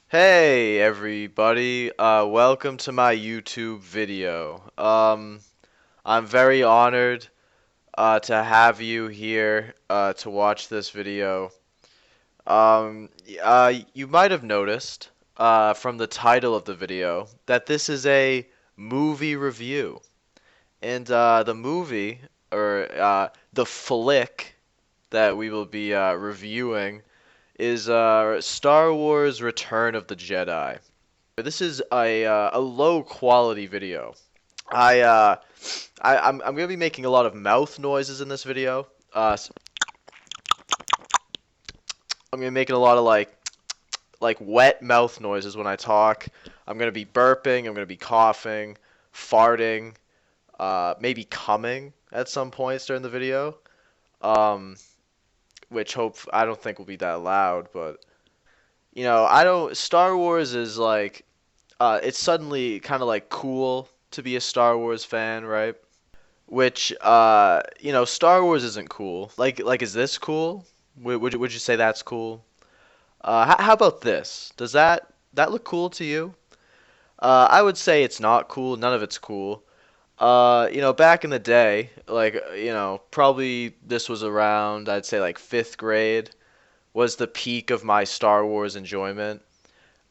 Hey everybody, welcome to my YouTube video. I'm very honored to have you here to watch this video. You might have noticed from the title of the video that this is a movie review. And the movie, or the flick that we will be reviewing is Star Wars Return of the Jedi. This is a low quality video. I uh, I'm gonna be making a lot of mouth noises in this video. I'm gonna be making a lot of like wet mouth noises when I talk. I'm gonna be burping. I'm gonna be coughing, farting, maybe coming at some points during the video. Um, which I don't think will be that loud, but I don't. Star Wars is like it's suddenly kind of like cool to be a Star Wars fan, right? Which Star Wars isn't cool. Like is this cool? Would you say that's cool? How about this? Does that look cool to you? I would say it's not cool. None of it's cool. Back in the day, probably this was around, I'd say like fifth grade was the peak of my Star Wars enjoyment.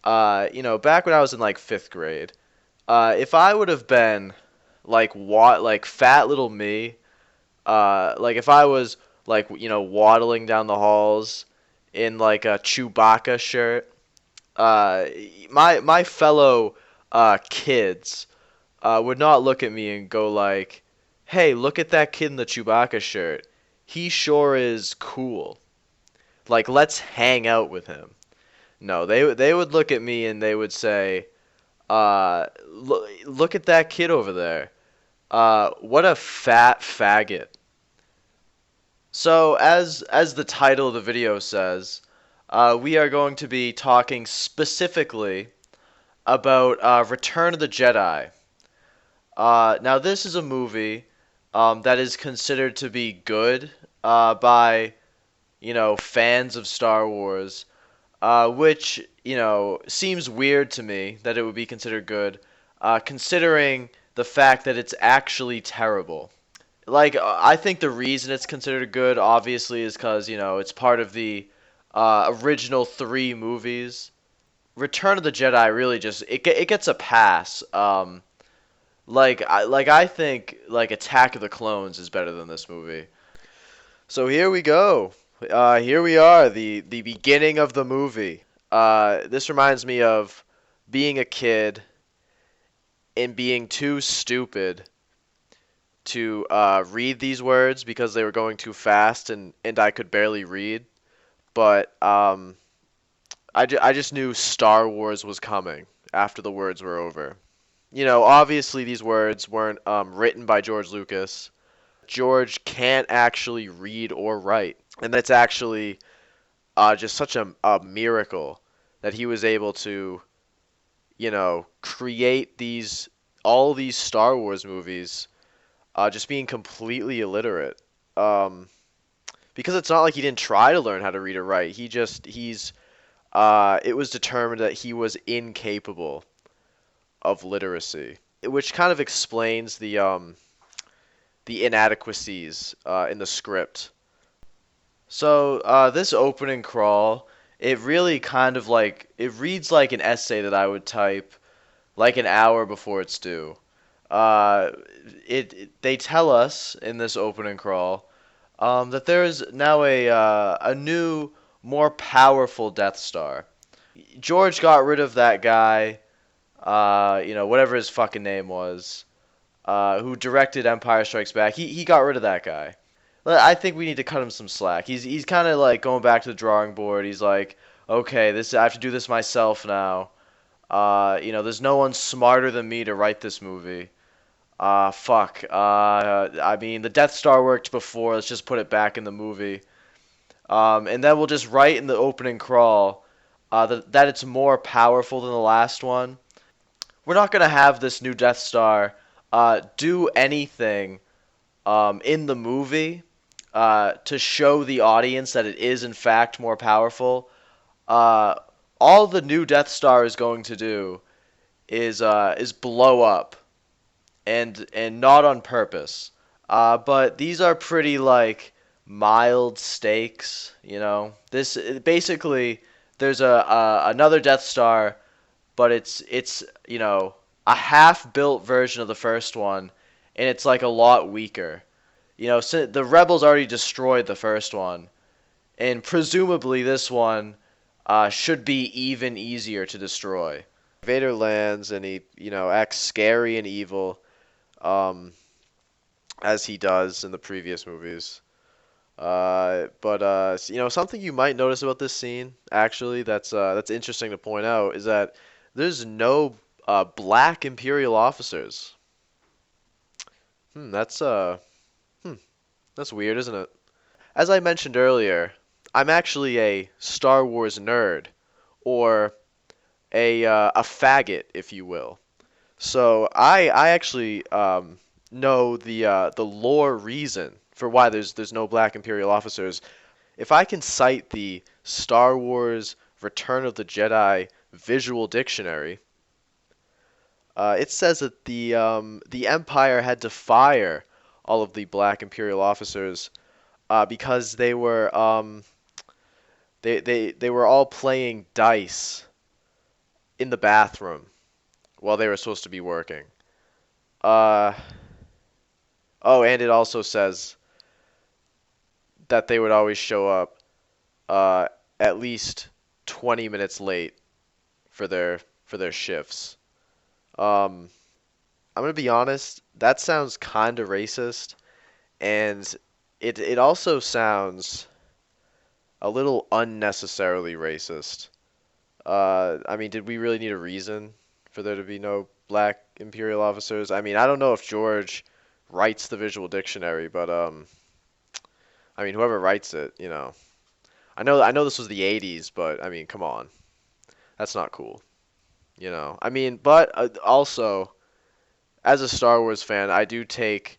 Back when I was in like fifth grade, if I would have been like fat little me, like if I was waddling down the halls in like a Chewbacca shirt, uh, my fellow kids would not look at me and go like, "Hey, look at that kid in the Chewbacca shirt. He sure is cool. Like, let's hang out with him." No, they would look at me and they would say, look at that kid over there. What a fat faggot." So, as the title of the video says, we are going to be talking specifically about Return of the Jedi. Now, this is a movie that is considered to be good by fans of Star Wars, which seems weird to me that it would be considered good, considering the fact that it's actually terrible. I think the reason it's considered good, obviously, is because it's part of the original three movies. Return of the Jedi really just it gets a pass. I think like Attack of the Clones is better than this movie. So here we go. Here we are, the beginning of the movie. This reminds me of being a kid and being too stupid to read these words because they were going too fast and I could barely read. But I just knew Star Wars was coming after the words were over. Obviously these words weren't written by George Lucas. George can't actually read or write, and that's actually just such a miracle that he was able to, create all these Star Wars movies, just being completely illiterate. Um, because it's not like he didn't try to learn how to read or write. It was determined that he was incapable of literacy, which kind of explains the inadequacies in the script. So this opening crawl, it really kind of it reads like an essay that I would type like an hour before it's due. Uh, they tell us in this opening crawl that there is now a new, more powerful Death Star. George got rid of that guy, whatever his fucking name was, who directed Empire Strikes Back. He got rid of that guy. I think we need to cut him some slack. He's kind of like going back to the drawing board. He's like, okay, this I have to do this myself now. There's no one smarter than me to write this movie. Fuck. I mean, the Death Star worked before. Let's just put it back in the movie. And then we'll just write in the opening crawl that it's more powerful than the last one. We're not gonna have this new Death Star do anything in the movie to show the audience that it is in fact more powerful. Uh, all the new Death Star is going to do is blow up, and not on purpose. But these are pretty like mild stakes, you know. This basically there's a another Death Star, but it's you know a half-built version of the first one, and it's like a lot weaker. You know, so the rebels already destroyed the first one, and presumably this one should be even easier to destroy. Vader lands and he, you know, acts scary and evil, um, as he does in the previous movies. But you know, something you might notice about this scene, actually, that's interesting to point out, is that there's no black Imperial officers. Hmm, that's uh, hmm, that's weird, isn't it? As I mentioned earlier, I'm actually a Star Wars nerd, or a faggot, if you will. So I actually know the lore reason for why there's no black Imperial officers. If I can cite the Star Wars Return of the Jedi visual dictionary, it says that the Empire had to fire all of the black Imperial officers because they were all playing dice in the bathroom while they were supposed to be working. Uh, oh, and it also says that they would always show up uh, at least 20 minutes late for their shifts. Um, I'm gonna be honest, that sounds kind of racist, and it also sounds a little unnecessarily racist. I mean, did we really need a reason for there to be no black Imperial officers? I mean, I don't know if George writes the visual dictionary, but I mean, whoever writes it, you know, I know this was the '80s, but I mean, come on, that's not cool, you know. I mean, but also as a Star Wars fan, I do take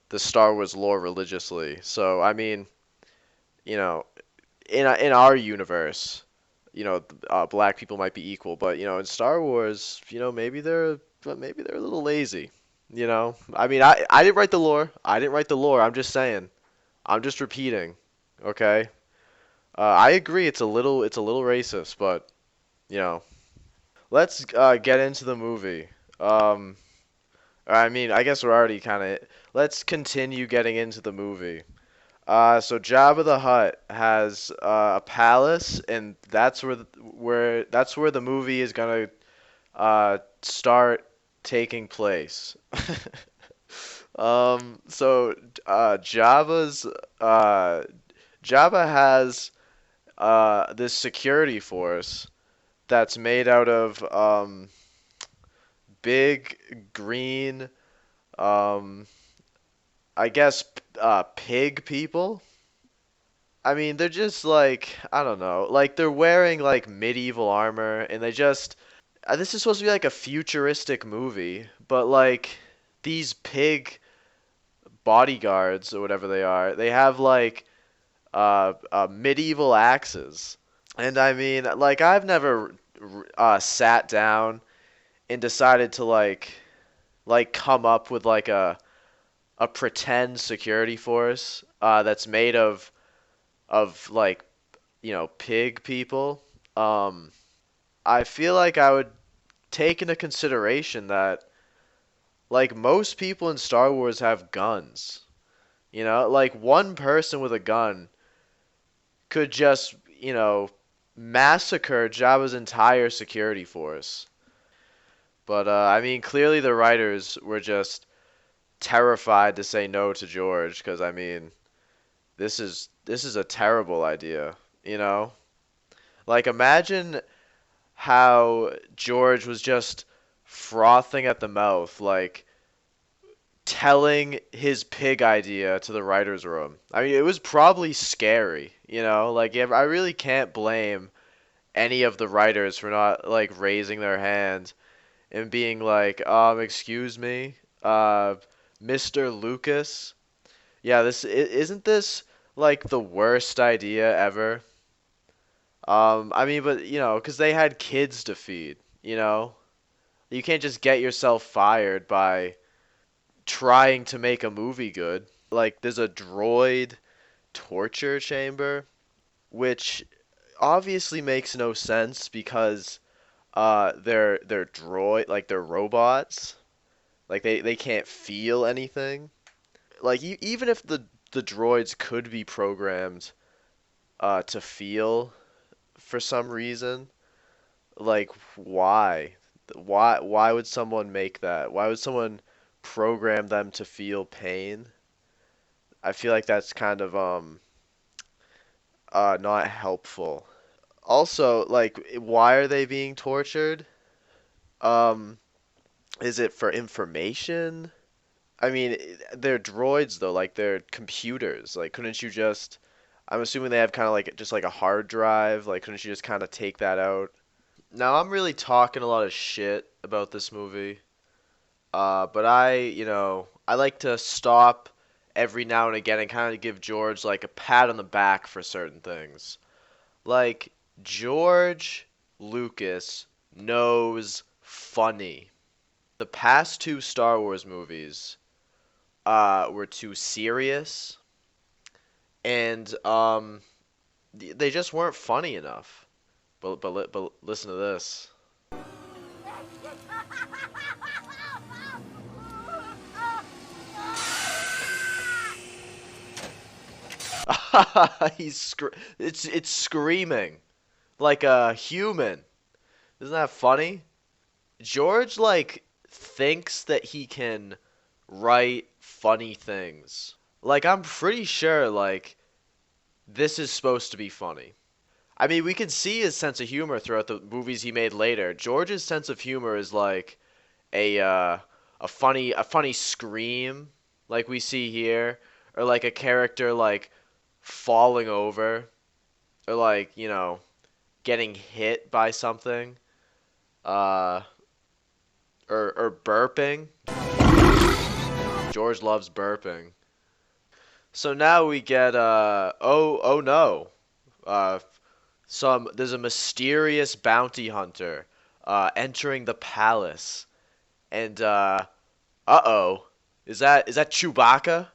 the Star Wars lore religiously. So I mean, you know, in our universe, you know, black people might be equal, but you know, in Star Wars, you know, maybe they're a little lazy. You know, I mean, I didn't write the lore. I didn't write the lore. I'm just saying. I'm just repeating. Okay. I agree. It's a little racist, but you know, let's get into the movie. Um, I mean, I guess we're already kind of. Let's continue getting into the movie. So Jabba the Hutt has a palace, and that's where the movie is gonna start taking place. So uh, Jabba has this security force that's made out of big green, um, I guess, pig people. I mean, they're just like, I don't know, like they're wearing like medieval armor, and they just this is supposed to be like a futuristic movie, but like these pig bodyguards or whatever they have like medieval axes. And I mean, like I've never sat down and decided to like come up with like a pretend security force that's made of like, you know, pig people. Um, I feel like I would take into consideration that like most people in Star Wars have guns. You know, like one person with a gun could just, you know, massacre Jabba's entire security force. But I mean, clearly the writers were just terrified to say no to George because I mean, this is a terrible idea, you know? Like imagine how George was just frothing at the mouth, like telling his pig idea to the writer's room. I mean, it was probably scary, you know? Like, yeah, I really can't blame any of the writers for not, like, raising their hand and being like, excuse me, Mr. Lucas? Yeah, isn't this, like, the worst idea ever? I mean, but because they had kids to feed. You can't just get yourself fired by trying to make a movie good. Like, there's a droid torture chamber, which obviously makes no sense because they're droid, like they're robots. Like they can't feel anything. Like even if the droids could be programmed to feel for some reason, like why? Why would someone make that? Why would someone program them to feel pain? I feel like that's kind of not helpful. Also, like why are they being tortured? Um is it for information? I mean, they're droids though, like they're computers. Like couldn't you just I'm assuming they have kind of like just like a hard drive. Like couldn't you just kind of take that out? Now I'm really talking a lot of shit about this movie. But I like to stop every now and again and kind of give George like a pat on the back for certain things. Like George Lucas knows funny. The past two Star Wars movies were too serious and they just weren't funny enough. But listen to this. It's screaming like a human. Isn't that funny? George like thinks that he can write funny things. Like I'm pretty sure like this is supposed to be funny. I mean, we can see his sense of humor throughout the movies he made later. George's sense of humor is like a uh, a funny scream like we see here, or like a character like falling over, or like getting hit by something, uh, or burping. George loves burping. So now we get oh no, uh, there's a mysterious bounty hunter entering the palace, and uh-oh, is that Chewbacca?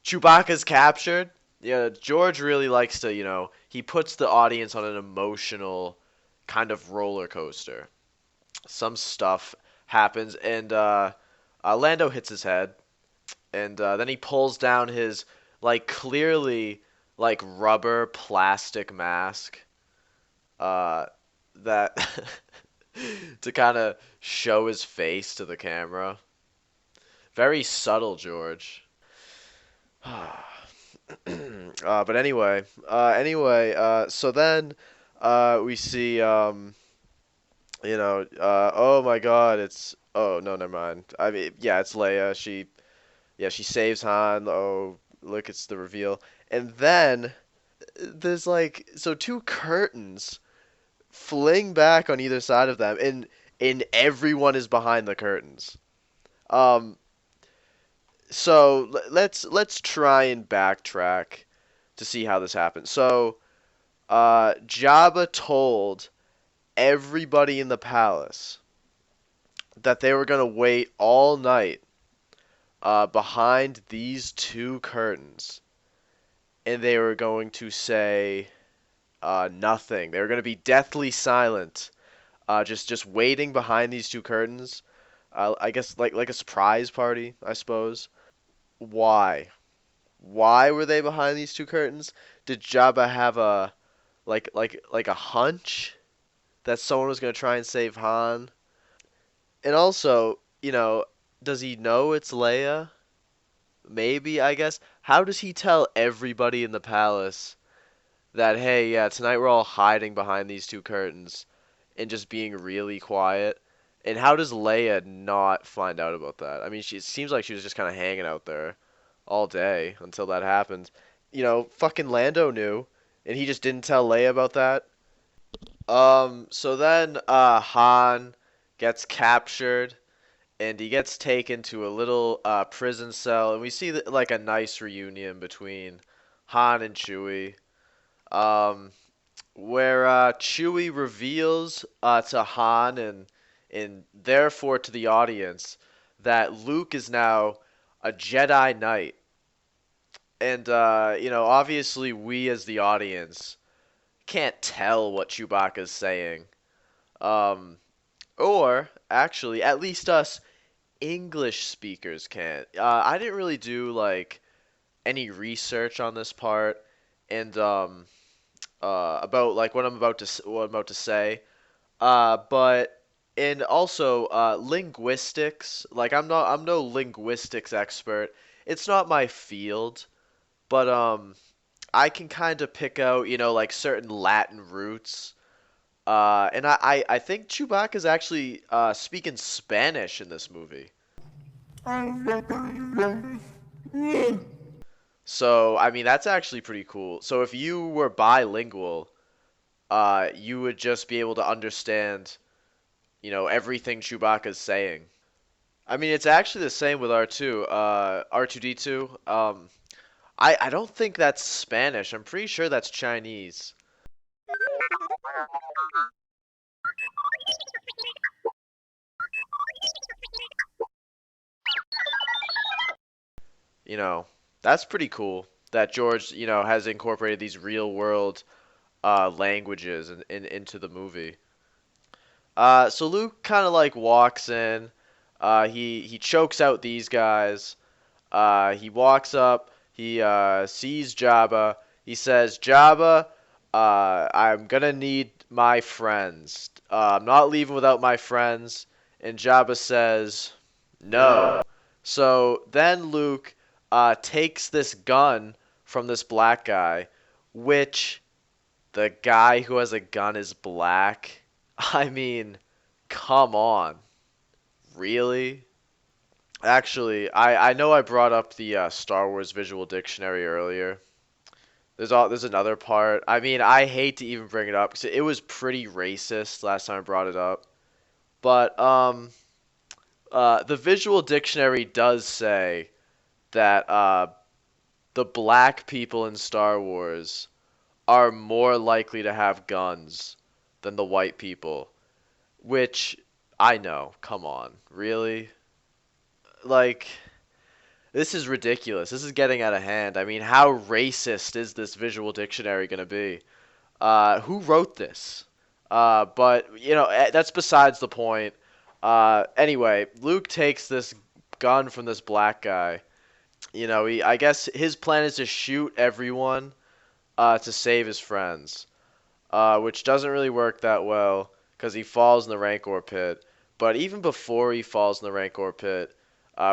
Chewbacca's captured. Yeah, George really likes to, he puts the audience on an emotional kind of roller coaster. Some stuff happens, and Lando hits his head, and then he pulls down his like clearly like rubber plastic mask uh, that to kind of show his face to the camera. Very subtle, George. But anyway, so then we see, oh my God, oh no, never mind. I mean, yeah, it's Leia. She saves Han. Oh, look, it's the reveal. And then there's like, so two curtains fling back on either side of them, and everyone is behind the curtains. Um, so let's try and backtrack to see how this happened. So, Jabba told everybody in the palace that they were gonna wait all night behind these two curtains, and they were going to say nothing. They were gonna be deathly silent, just waiting behind these two curtains. I guess like a surprise party, I suppose. Why? Why were they behind these two curtains? Did Jabba have a like a hunch that someone was gonna try and save Han? And also, does he know it's Leia? Maybe, I guess. How does he tell everybody in the palace that, hey, yeah, tonight we're all hiding behind these two curtains and just being really quiet? And how does Leia not find out about that? I mean, it seems like she was just kind of hanging out there all day until that happened. Fucking Lando knew, and he just didn't tell Leia about that. So then Han gets captured and he gets taken to a little prison cell, and we see like a nice reunion between Han and Chewie. Um, where Chewie reveals to Han and therefore to the audience that Luke is now a Jedi Knight. And obviously we as the audience can't tell what Chewbacca's saying. Um, or actually, at least us English speakers can't. I didn't really do like any research on this part, and about like what I'm about to say. But and also linguistics. Like I'm no linguistics expert. It's not my field, but I can kind of pick out like certain Latin roots. And I think Chewbacca's actually speaking Spanish in this movie. So I mean that's actually pretty cool. So if you were bilingual, you would just be able to understand everything Chewbacca's saying. I mean, it's actually the same with R2, R2D2. I don't think that's Spanish. I'm pretty sure that's Chinese. You know, that's pretty cool that George, has incorporated these real world languages into the movie. So Luke kind of like walks in. He chokes out these guys. He walks up. He sees Jabba. He says, "Jabba, I'm gonna need my friends. I'm not leaving without my friends." And Jabba says, "No." So then Luke takes this gun from this black guy, which the guy who has a gun is black. I mean, come on. Really? Actually, I know I brought up the Star Wars Visual Dictionary earlier. There's another part. I mean, I hate to even bring it up because it was pretty racist last time I brought it up. But the Visual Dictionary does say that the black people in Star Wars are more likely to have guns than the white people, which I know. Come on, really? Like, this is ridiculous. This is getting out of hand. I mean, how racist is this visual dictionary going to be? Who wrote this? But, that's besides the point. Anyway, Luke takes this gun from this black guy. I guess his plan is to shoot everyone to save his friends, which doesn't really work that well because he falls in the Rancor pit. But even before he falls in the Rancor pit,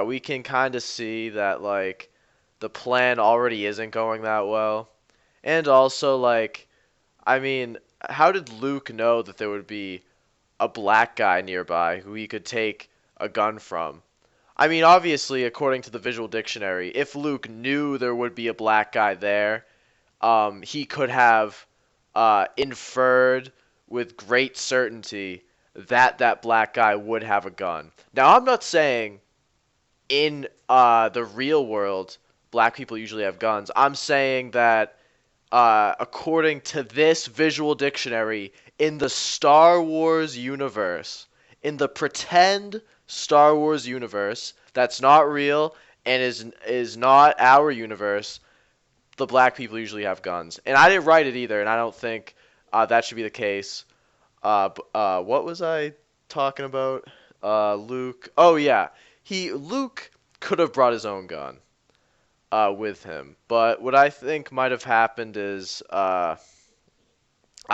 we can kind of see that like the plan already isn't going that well. And also like, I mean, how did Luke know that there would be a black guy nearby who he could take a gun from? I mean, obviously, according to the Visual Dictionary, if Luke knew there would be a black guy there, he could have inferred with great certainty that that black guy would have a gun. Now, I'm not saying in the real world black people usually have guns. I'm saying that according to this visual dictionary, in the Star Wars universe, in the pretend Star Wars universe that's not real and is not our universe, the black people usually have guns. And I didn't write it either, and I don't think that should be the case. What was I talking about? Luke. Oh yeah, Luke could have brought his own gun with him, but what I think might have happened is I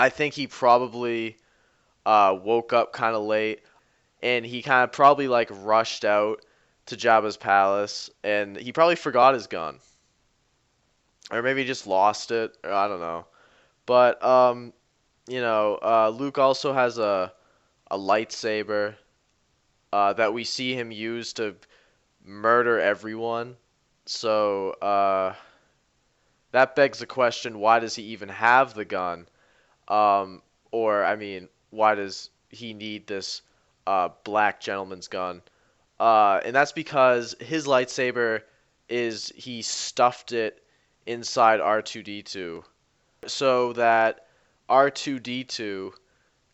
think he probably woke up kind of late, and he kind of probably like rushed out to Jabba's palace, and he probably forgot his gun, or maybe he just lost it, or I don't know. But Luke also has a lightsaber that we see him use to murder everyone. So that begs the question: why does he even have the gun? Or I mean, why does he need this black gentleman's gun? And that's because his lightsaber he stuffed it inside R2D2 so that R2D2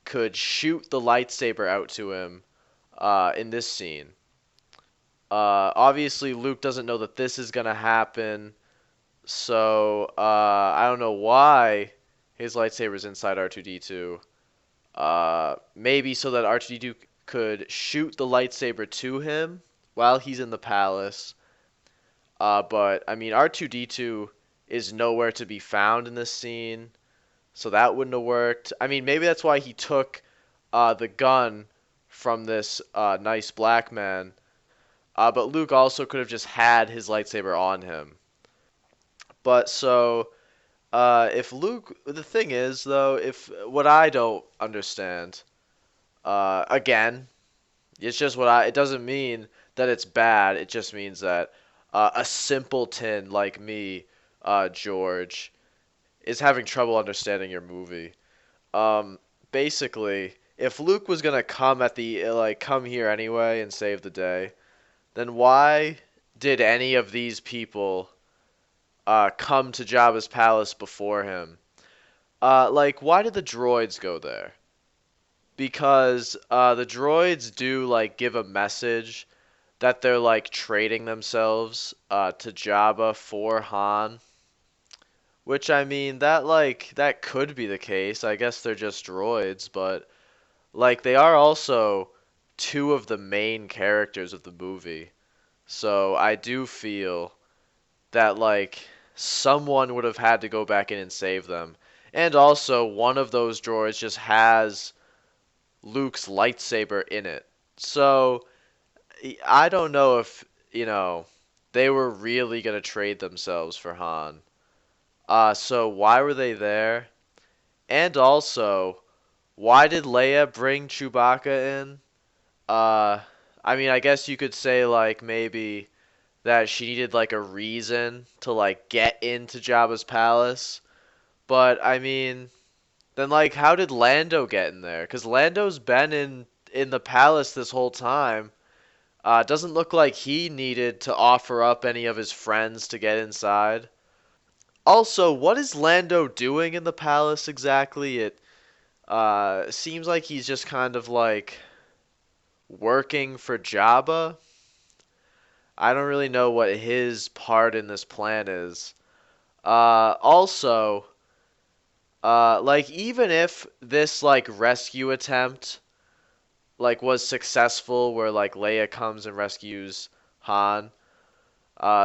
could shoot the lightsaber out to him in this scene. Obviously, Luke doesn't know that this is gonna happen, so I don't know why his lightsaber's inside R2D2. Maybe so that R2D2 could shoot the lightsaber to him while he's in the palace. But I mean, R2D2 is nowhere to be found in this scene, so that wouldn't have worked. I mean, maybe that's why he took the gun from this nice black man. But Luke also could have just had his lightsaber on him. But so, if Luke, the thing is though, if what I don't understand, again, it's just it doesn't mean that it's bad. It just means that a simpleton like me, George, is having trouble understanding your movie. Um, Basically, if Luke was gonna come at the come here anyway and save the day, then why did any of these people come to Jabba's palace before him? Why did the droids go there? Because the droids do give a message that they're trading themselves to Jabba for Han. Which I mean that could be the case. I guess they're just droids, but they are also two of the main characters of the movie. So I do feel that someone would have had to go back in and save them. And also one of those droids just has Luke's lightsaber in it. So I don't know if, they were really going to trade themselves for Han. So why were they there? And also, why did Leia bring Chewbacca in? Uh, I mean, I guess you could say maybe that she needed a reason to get into Jabba's palace. But I mean, then how did Lando get in there? 'Cause Lando's been in the palace this whole time. Doesn't look like he needed to offer up any of his friends to get inside. Also, what is Lando doing in the palace exactly? It seems like he's just kind of working for Jabba. I don't really know what his part in this plan is. Also, even if this rescue attempt was successful, where Leia comes and rescues Han,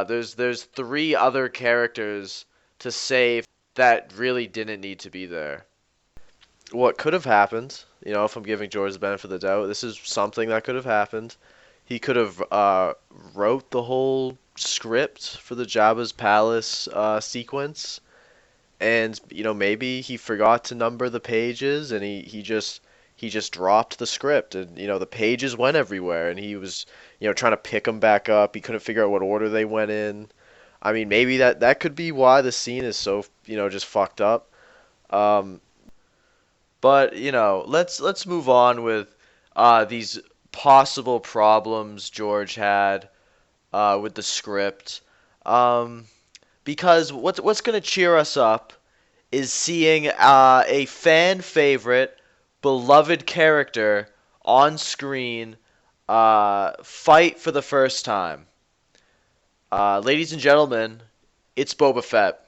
there's three other characters to save that really didn't need to be there. What could have happened, if I'm giving George the benefit of the doubt, this is something that could have happened. He could have wrote the whole script for the Jabba's Palace sequence, and maybe he forgot to number the pages, and he just dropped the script, and the pages went everywhere, and he was trying to pick them back up. He couldn't figure out what order they went in. I mean, maybe that could be why the scene is so just fucked up. Um, but let's move on with these possible problems George had with the script. Um, because what's gonna cheer us up is seeing a fan favorite, beloved character on screen fight for the first time. Ladies and gentlemen, it's Boba Fett.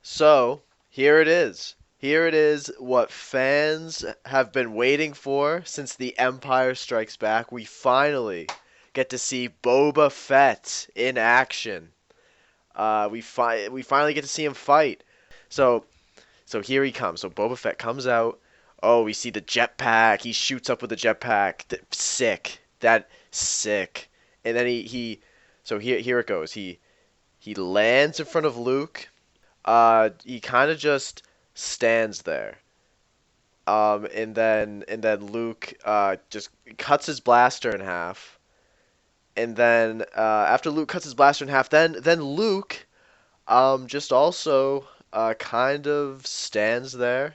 So, here it is. Here it is, what fans have been waiting for since The Empire Strikes Back. We finally get to see Boba Fett in action. We finally get to see him fight. So so here he comes. So Boba Fett comes out. Oh, we see the jetpack. He shoots up with the jetpack. Sick. That sick. And then so here it goes. He lands in front of Luke. He kind of just stands there. And then Luke just cuts his blaster in half. And then after Luke cuts his blaster in half, then Luke just also kind of stands there.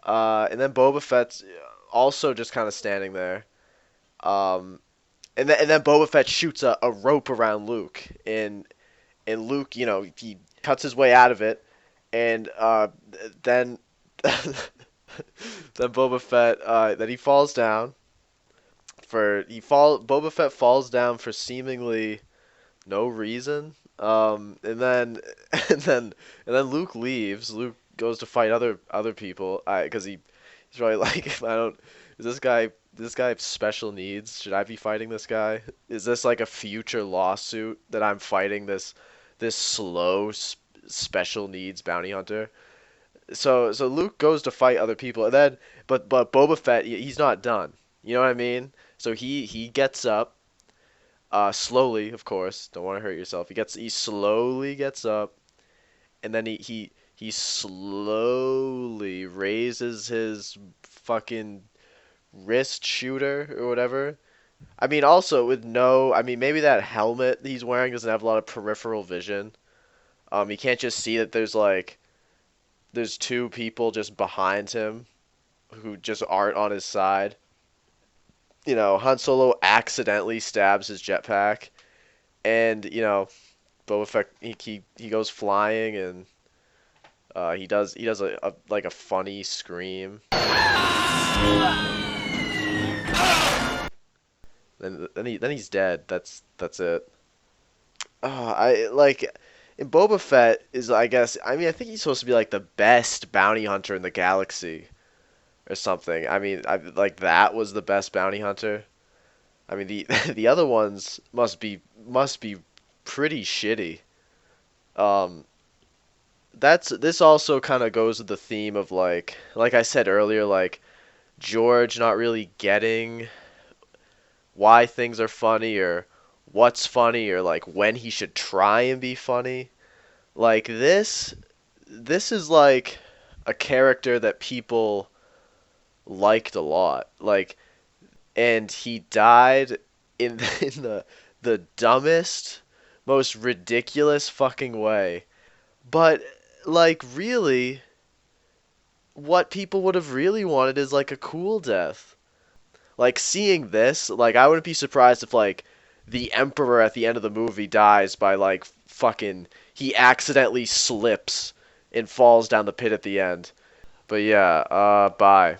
And then Boba Fett's also just kind of standing there. Um, and then Boba Fett shoots a rope around Luke, and Luke, he cuts his way out of it, and then then Boba Fett then he falls down for he fall Boba Fett falls down for seemingly no reason. And then and then and then Luke leaves. Luke goes to fight other people. Because he's probably like I don't. Is this guy have special needs? Should I be fighting this guy? Is this like a future lawsuit that I'm fighting this slow special needs bounty hunter? So Luke goes to fight other people, and then but Boba Fett he's not done. You know what I mean? So he gets up slowly, of course. Don't want to hurt yourself. He slowly gets up, and then he slowly raises his fucking wrist shooter or whatever. I mean, also with no, I mean maybe that helmet he's wearing doesn't have a lot of peripheral vision. You can't just see that there's two people just behind him who just aren't on his side. You know, Han Solo accidentally stabs his jetpack, and Boba Fett he goes flying, and he does a like a funny scream. Then he's dead. That's it. I like and Boba Fett is I guess I mean I think he's supposed to be like the best bounty hunter in the galaxy or something. I mean I like that was the best bounty hunter. I mean the the other ones must be pretty shitty. Um, that's this also kind of goes with the theme of like I said earlier, like George not really getting why things are funny or what's funny or like when he should try and be funny. Like this is like a character that people liked a lot. Like and he died in the dumbest, most ridiculous fucking way. But like really what people would have really wanted is like a cool death. Like seeing this, like I wouldn't be surprised if like the emperor at the end of the movie dies by like fucking he accidentally slips and falls down the pit at the end. But yeah, bye.